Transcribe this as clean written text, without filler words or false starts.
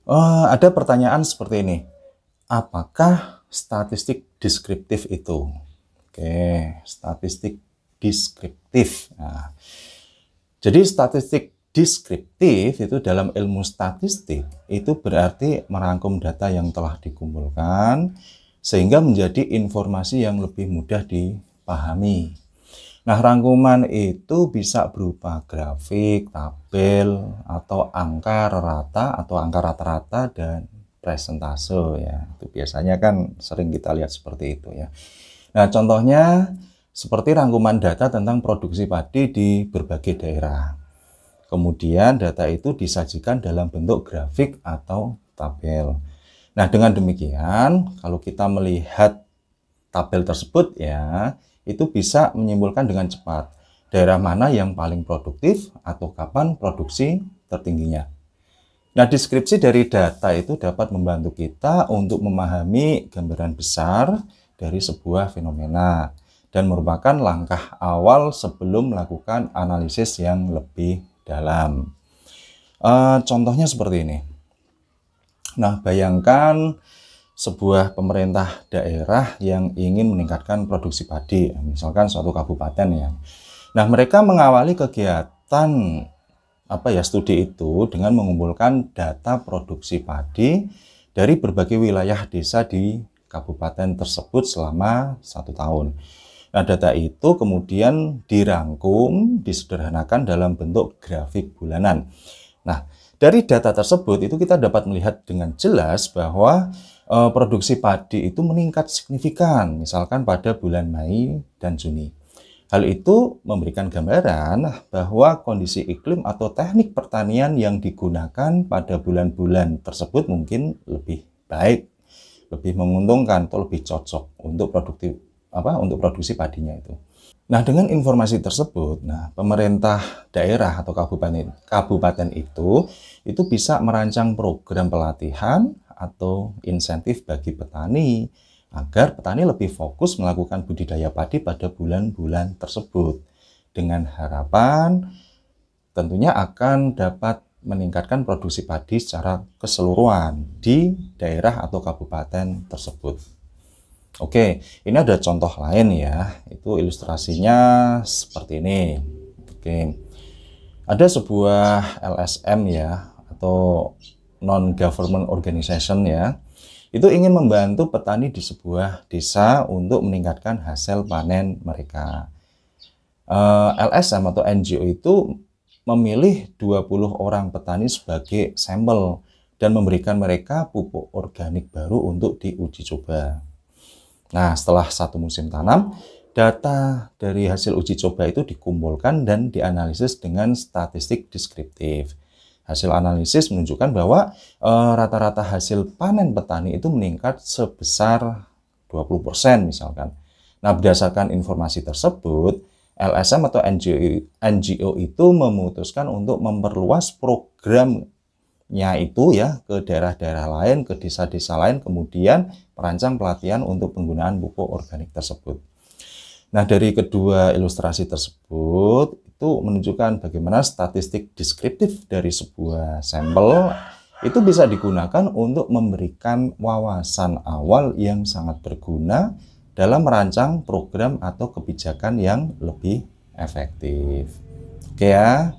Ada pertanyaan seperti ini. Apakah statistik deskriptif itu? Oke, statistik deskriptif. Nah, jadi statistik deskriptif itu dalam ilmu statistik itu berarti merangkum data yang telah dikumpulkan sehingga menjadi informasi yang lebih mudah dipahami. Nah, rangkuman itu bisa berupa grafik, tabel, atau angka rata atau angka rata-rata dan presentase ya. Itu biasanya kan sering kita lihat seperti itu ya. Nah, contohnya seperti rangkuman data tentang produksi padi di berbagai daerah. Kemudian data itu disajikan dalam bentuk grafik atau tabel. Nah, dengan demikian, kalau kita melihat tabel tersebut ya, itu bisa menyimpulkan dengan cepat daerah mana yang paling produktif atau kapan produksi tertingginya. Nah, deskripsi dari data itu dapat membantu kita untuk memahami gambaran besar dari sebuah fenomena dan merupakan langkah awal sebelum melakukan analisis yang lebih dalam. Contohnya seperti ini. Nah, bayangkan sebuah pemerintah daerah yang ingin meningkatkan produksi padi, misalkan suatu kabupaten ya. Nah, mereka mengawali kegiatan studi itu dengan mengumpulkan data produksi padi dari berbagai wilayah desa di kabupaten tersebut selama 1 tahun. Nah, data itu kemudian dirangkum, disederhanakan dalam bentuk grafik bulanan. Nah, dari data tersebut itu kita dapat melihat dengan jelas bahwa produksi padi itu meningkat signifikan, misalkan pada bulan Mei dan Juni. Hal itu memberikan gambaran bahwa kondisi iklim atau teknik pertanian yang digunakan pada bulan-bulan tersebut mungkin lebih baik, lebih menguntungkan atau lebih cocok untuk untuk produksi padinya itu. Nah, dengan informasi tersebut, pemerintah daerah atau kabupaten itu bisa merancang program pelatihan atau insentif bagi petani agar petani lebih fokus melakukan budidaya padi pada bulan-bulan tersebut dengan harapan tentunya akan dapat meningkatkan produksi padi secara keseluruhan di daerah atau kabupaten tersebut. Oke, ini ada contoh lain ya, itu ilustrasinya seperti ini. Oke, ada sebuah LSM ya, atau non-government organization ya, itu ingin membantu petani di sebuah desa untuk meningkatkan hasil panen mereka. LSM atau NGO itu memilih 20 orang petani sebagai sampel dan memberikan mereka pupuk organik baru untuk diuji coba. Nah, setelah 1 musim tanam, data dari hasil uji coba itu dikumpulkan dan dianalisis dengan statistik deskriptif. Hasil analisis menunjukkan bahwa rata-rata hasil panen petani itu meningkat sebesar 20% misalkan. Nah, berdasarkan informasi tersebut, LSM atau NGO itu memutuskan untuk memperluas programnya itu ya ke daerah-daerah lain, ke desa-desa lain, kemudian merancang pelatihan untuk penggunaan pupuk organik tersebut. Nah, dari kedua ilustrasi tersebut itu menunjukkan bagaimana statistik deskriptif dari sebuah sampel itu bisa digunakan untuk memberikan wawasan awal yang sangat berguna dalam merancang program atau kebijakan yang lebih efektif. Oke ya.